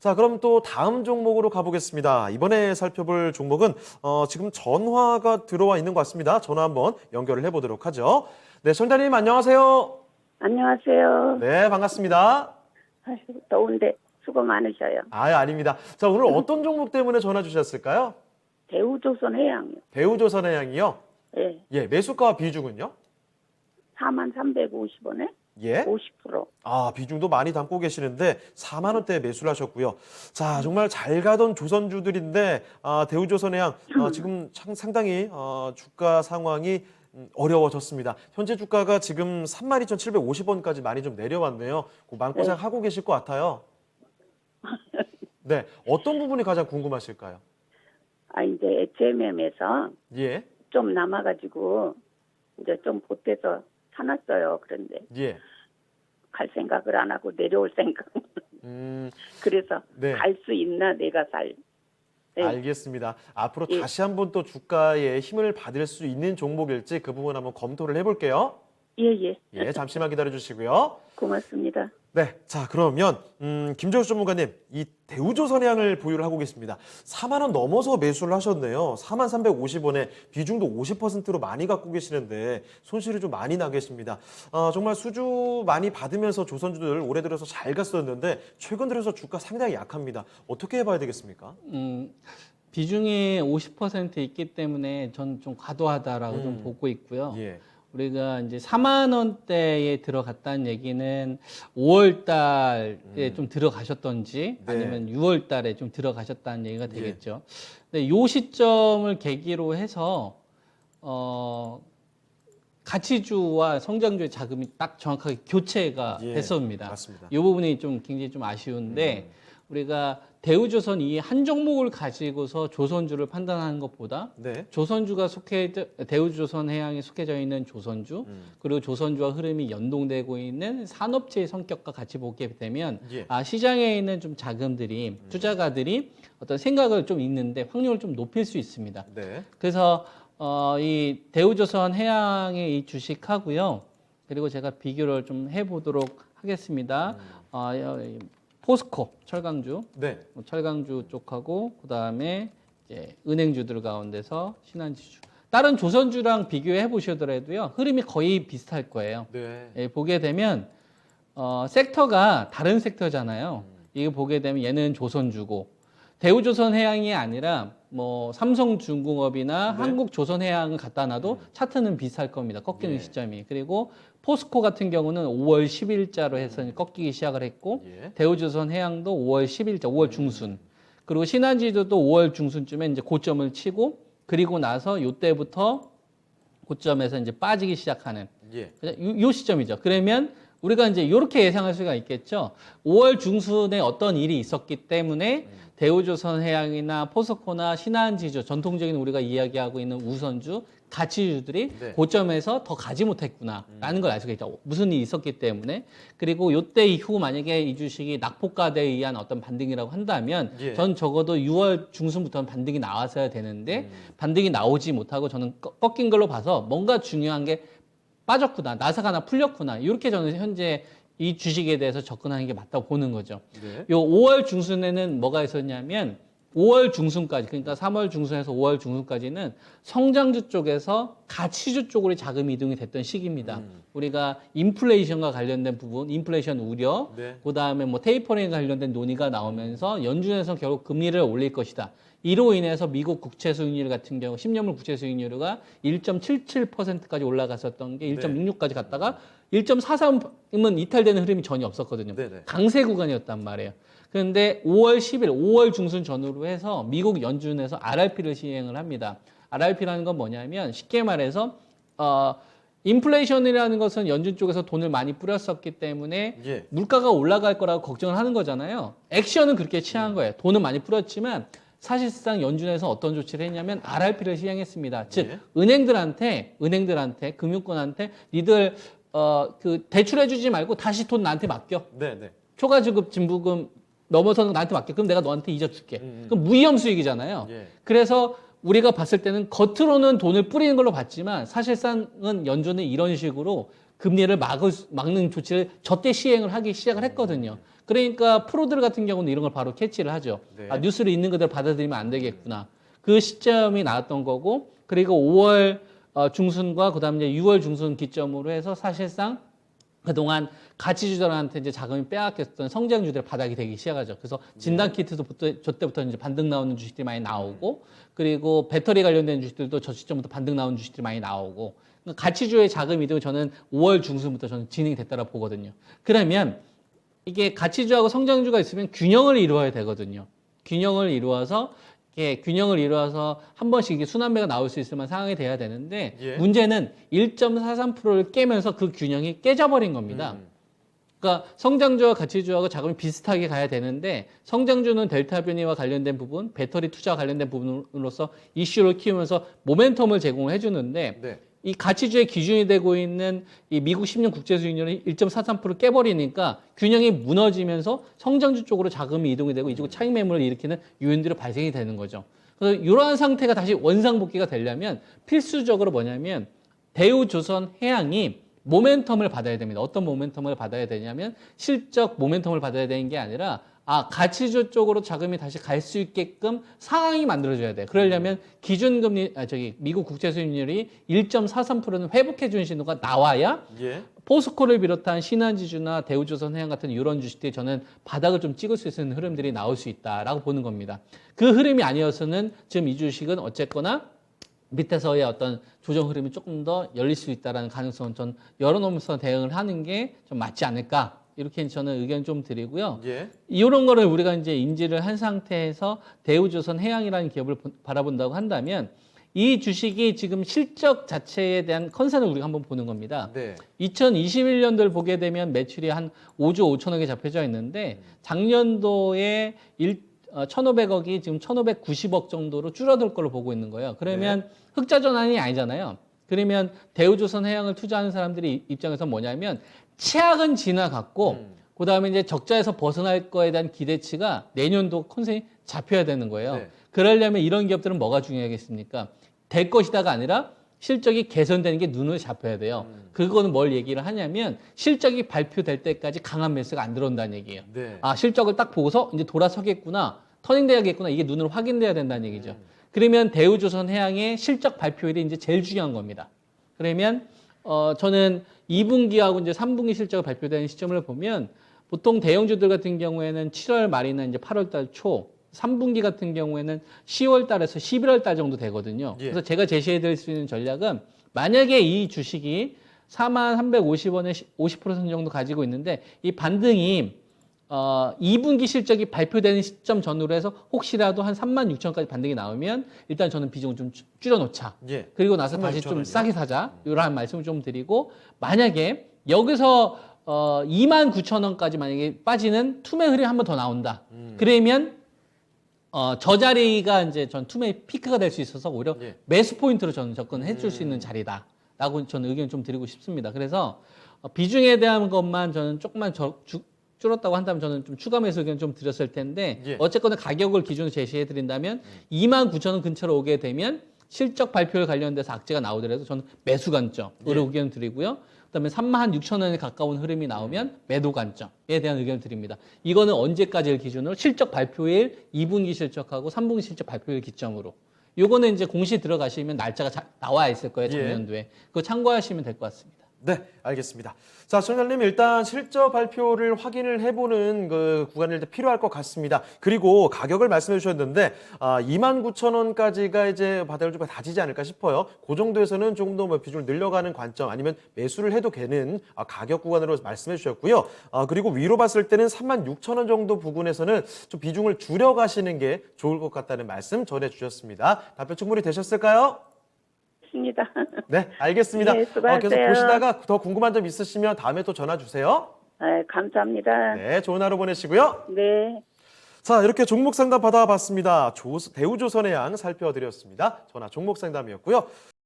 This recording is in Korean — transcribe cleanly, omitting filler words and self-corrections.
자, 그럼 또 다음 종목으로 가보겠습니다. 이번에 살펴볼 종목은 지금 전화가 들어와 있는 것 같습니다. 전화 한번 연결을 해보도록 하죠. 네, 손자님 안녕하세요. 안녕하세요. 네, 반갑습니다. 아이고, 더운데 수고 많으셔요. 아닙니다. 자, 오늘 어떤 종목 때문에 전화 주셨을까요? 대우조선해양요. 대우조선해양이요. 예, 예, 매수가와 비중은요? 4350원에 예. 50%. 비중도 많이 담고 계시는데 4만 원대에 매수를 하셨고요. 자, 정말 잘 가던 조선주들인데 대우조선해양 지금 상당히 주가 상황이 어려워졌습니다. 현재 주가가 지금 32,750원까지 많이 좀 내려왔네요. 그 마음고생 하고 계실 것 같아요. 네, 어떤 부분이 가장 궁금하실까요? 이제 HMM에서 예, 좀 남아가지고 이제 좀 보태서 사놨어요. 그런데 예. 갈 생각을 안 하고 내려올 생각. 그래서 네. 갈 수 있나 내가 살. 네. 알겠습니다. 앞으로 예. 다시 한번 또 주가에 힘을 받을 수 있는 종목일지 그 부분 한번 검토를 해볼게요. 예. 예, 잠시만 기다려 주시고요. 고맙습니다. 네, 자 그러면 김정수 전문가님, 이 대우조선해양을 보유를 하고 계십니다. 4만 원 넘어서 매수를 하셨네요. 4만 350원에 비중도 50%로 많이 갖고 계시는데 손실이 좀 많이 나 계십니다. 정말 수주 많이 받으면서 조선주들 올해 들어서 잘 갔었는데 최근 들어서 주가 상당히 약합니다. 어떻게 해봐야 되겠습니까? 비중이 50% 있기 때문에 전 좀 과도하다라고 좀 보고 있고요. 예, 우리가 이제 4만 원대에 들어갔다는 얘기는 5월 달에 좀 들어가셨던지 네. 아니면 6월 달에 좀 들어가셨다는 얘기가 되겠죠. 근데 요 시점을 계기로 해서 가치주와 성장주의 자금이 딱 정확하게 교체가 예, 됐습니다. 맞습니다. 이 부분이 좀 굉장히 좀 아쉬운데 우리가 대우조선 이 한 종목을 가지고서 조선주를 판단하는 것보다 네, 조선주가 대우조선해양에 속해져 있는 조선주 그리고 조선주와 흐름이 연동되고 있는 산업체의 성격과 같이 보게 되면 예. 시장에 있는 좀 자금들이 투자가들이 어떤 생각을 좀 있는데 확률을 좀 높일 수 있습니다. 네, 그래서 이 대우조선해양의 이 주식하고요. 그리고 제가 비교를 좀 해보도록 하겠습니다. 포스코 철강주, 네, 철강주 쪽하고 그 다음에 이제 은행주들 가운데서 신한지주. 다른 조선주랑 비교해 보시더라도요 흐름이 거의 비슷할 거예요. 네, 예, 보게 되면 섹터가 다른 섹터잖아요. 이게 보게 되면 얘는 조선주고 대우조선해양이 아니라 뭐 삼성중공업이나 네. 한국조선해양을 갖다 놔도 차트는 비슷할 겁니다. 꺾이는 예. 시점이. 그리고 포스코 같은 경우는 5월 10일자로 해서 꺾이기 시작을 했고 예. 대우조선해양도 5월 10일자, 5월 중순. 그리고 신한지주도 5월 중순쯤에 이제 고점을 치고 그리고 나서 요때부터 고점에서 이제 빠지기 시작하는 예, 요 시점이죠. 그러면 우리가 이제 이렇게 예상할 수가 있겠죠. 5월 중순에 어떤 일이 있었기 때문에 대우조선해양이나 포스코나 신한지주 전통적인 우리가 이야기하고 있는 우선주 가치주들이 네. 고점에서 더 가지 못했구나라는 걸 알 수가 있죠. 무슨 일이 있었기 때문에. 그리고 요때 이후 만약에 이 주식이 낙폭과대에 의한 어떤 반등이라고 한다면 예. 전 적어도 6월 중순부터는 반등이 나왔어야 되는데 반등이 나오지 못하고 저는 꺾인 걸로 봐서 뭔가 중요한 게 빠졌구나, 나사가 하나 풀렸구나. 이렇게 저는 현재 이 주식에 대해서 접근하는 게 맞다고 보는 거죠. 네. 요 5월 중순에는 뭐가 있었냐면 5월 중순까지, 그러니까 3월 중순에서 5월 중순까지는 성장주 쪽에서 가치주 쪽으로 자금 이동이 됐던 시기입니다. 우리가 인플레이션과 관련된 부분, 인플레이션 우려, 네. 그 다음에 뭐 테이퍼링과 관련된 논의가 나오면서 연준에서 결국 금리를 올릴 것이다. 이로 인해서 미국 국채 수익률 같은 경우 10년물 국채 수익률가 1.77%까지 올라갔었던 게 1.66까지 갔다가 1.43은 이탈되는 흐름이 전혀 없었거든요. 네네. 강세 구간이었단 말이에요. 그런데 5월 10일, 5월 중순 전후로 해서 미국 연준에서 RRP를 시행을 합니다. RRP라는 건 뭐냐면 쉽게 말해서 인플레이션이라는 것은 연준 쪽에서 돈을 많이 뿌렸었기 때문에 예. 물가가 올라갈 거라고 걱정을 하는 거잖아요. 액션은 그렇게 취한 거예요. 돈은 많이 뿌렸지만 사실상 연준에서 어떤 조치를 했냐면 RRP를 시행했습니다. 즉 예. 은행들한테 금융권한테 니들 그 대출해주지 말고 다시 돈 나한테 맡겨. 네, 네. 초과지급 진부금 넘어서는 나한테 맡겨. 그럼 내가 너한테 잊어줄게. 그럼 무위험 수익이잖아요. 예. 그래서 우리가 봤을 때는 겉으로는 돈을 뿌리는 걸로 봤지만 사실상은 연준은 이런 식으로 금리를 막는 조치를 저때 시행을 하기 시작을 했거든요. 그러니까 프로들 같은 경우는 이런 걸 바로 캐치를 하죠. 네. 아, 뉴스를 있는 그대로 받아들이면 안 되겠구나. 그 시점이 나왔던 거고, 그리고 5월 중순과 그다음에 이제 6월 중순 기점으로 해서 사실상 그동안 가치주들한테 이제 자금이 빼앗겼던 성장주들 바닥이 되기 시작하죠. 그래서 진단 키트도 저때부터 이제 반등 나오는 주식들이 많이 나오고, 그리고 배터리 관련된 주식들도 저 시점부터 반등 나오는 주식들이 많이 나오고, 그러니까 가치주의 자금 이동이 저는 5월 중순부터 저는 진행이 됐다고 보거든요. 그러면 이게 가치주하고 성장주가 있으면 균형을 이루어야 되거든요. 균형을 이루어서 한 번씩 이게 순환매가 나올 수 있을 만한 상황이 돼야 되는데, 예. 문제는 1.43%를 깨면서 그 균형이 깨져버린 겁니다. 그러니까 성장주와 가치주하고 자금이 비슷하게 가야 되는데, 성장주는 델타 변이와 관련된 부분, 배터리 투자와 관련된 부분으로서 이슈를 키우면서 모멘텀을 제공을 해주는데, 네. 이 가치주의 기준이 되고 있는 이 미국 10년 국채 수익률이 1.43% 깨버리니까 균형이 무너지면서 성장주 쪽으로 자금이 이동이 되고 이쪽으로 차익 매물을 일으키는 요인들이 발생이 되는 거죠. 그래서 이러한 상태가 다시 원상복귀가 되려면 필수적으로 뭐냐면 대우조선해양이 모멘텀을 받아야 됩니다. 어떤 모멘텀을 받아야 되냐면 실적 모멘텀을 받아야 되는 게 아니라 가치주 쪽으로 자금이 다시 갈 수 있게끔 상황이 만들어져야 돼요. 그러려면 기준금리, 미국 국채 수익률이 1.43%는 회복해 준 신호가 나와야 예. 포스코를 비롯한 신한지주나 대우조선해양 같은 이런 주식들이 저는 바닥을 좀 찍을 수 있는 흐름들이 나올 수 있다라고 보는 겁니다. 그 흐름이 아니어서는 지금 이 주식은 어쨌거나 밑에서의 어떤 조정 흐름이 조금 더 열릴 수 있다는 가능성은 전 열어놓으면서 대응을 하는 게 좀 맞지 않을까. 이렇게 저는 의견 좀 드리고요. 예. 이런 거를 우리가 이제 인지를 한 상태에서 대우조선해양이라는 기업을 바라본다고 한다면 이 주식이 지금 실적 자체에 대한 컨센을 우리가 한번 보는 겁니다. 네. 2021년도를 보게 되면 매출이 한 5조 5천억에 잡혀져 있는데 작년도에 1,500억이 지금 1,590억 정도로 줄어들 걸로 보고 있는 거예요. 그러면 흑자 전환이 아니잖아요. 그러면 대우조선해양을 투자하는 사람들이 입장에서 뭐냐면 최악은 지나갔고 그다음에 이제 적자에서 벗어날 거에 대한 기대치가 내년도 컨센이 잡혀야 되는 거예요. 네. 그러려면 이런 기업들은 뭐가 중요하겠습니까? 될 것이다가 아니라 실적이 개선되는 게 눈을 잡혀야 돼요. 그거는 뭘 얘기를 하냐면 실적이 발표될 때까지 강한 매수가 안 들어온다는 얘기예요. 네. 실적을 딱 보고서 이제 돌아서겠구나, 터닝돼야겠구나, 이게 눈으로 확인돼야 된다는 얘기죠. 그러면 대우조선해양의 실적 발표일이 이제 제일 중요한 겁니다. 그러면 저는 2분기하고 이제 3분기 실적이 발표되는 시점을 보면 보통 대형주들 같은 경우에는 7월 말이나 이제 8월 달 초, 3분기 같은 경우에는 10월 달에서 11월 달 정도 되거든요. 예. 그래서 제가 제시해 드릴 수 있는 전략은 만약에 이 주식이 43,350원에 50% 정도 가지고 있는데 이 반등이 2분기 실적이 발표되는 시점 전후로 해서 혹시라도 한 36,000원까지 반등이 나오면 일단 저는 비중을 좀 줄여놓자. 예. 그리고 나서 다시 좀 36,000원 이요? 싸게 사자. 이런 말씀을 좀 드리고 만약에 여기서 29,000원까지 만약에 빠지는 투매 흐름이 한 번 더 나온다. 그러면 저 자리가 이제 전 투매 피크가 될 수 있어서 오히려 예. 매수 포인트로 저는 접근해 줄 수 있는 자리다라고 저는 의견 좀 드리고 싶습니다. 그래서 비중에 대한 것만 저는 조금만 줄었다고 한다면 저는 좀 추가 매수 의견 좀 드렸을 텐데 예. 어쨌거나 가격을 기준으로 제시해 드린다면 29,000원 근처로 오게 되면 실적 발표를 관련돼서 악재가 나오더라도 저는 매수 관점으로 의견 드리고요. 그다음에 36,000원에 가까운 흐름이 나오면 매도 관점에 대한 의견을 드립니다. 이거는 언제까지를 기준으로 실적 발표일 2분기 실적하고 3분기 실적 발표일 기점으로. 요거는 이제 공시 들어가시면 날짜가 나와 있을 거예요, 작년도에. 그거 참고하시면 될 것 같습니다. 네, 알겠습니다. 자, 시청자님 일단 실적 발표를 확인을 해보는 그 구간이 일단 필요할 것 같습니다. 그리고 가격을 말씀해 주셨는데 29,000원까지가 이제 바닥을 좀 다지지 않을까 싶어요. 그 정도에서는 조금 더 비중을 늘려가는 관점 아니면 매수를 해도 되는 가격 구간으로 말씀해 주셨고요. 그리고 위로 봤을 때는 36,000원 정도 부근에서는 좀 비중을 줄여가시는 게 좋을 것 같다는 말씀 전해 주셨습니다. 답변 충분히 되셨을까요? 있습니다. 네, 알겠습니다. 네, 수고하세요. 계속 보시다가 더 궁금한 점 있으시면 다음에 또 전화 주세요. 감사합니다. 네, 좋은 하루 보내시고요. 네. 자, 이렇게 종목 상담 받아봤습니다. 대우조선해양 살펴드렸습니다. 전화 종목 상담이었고요.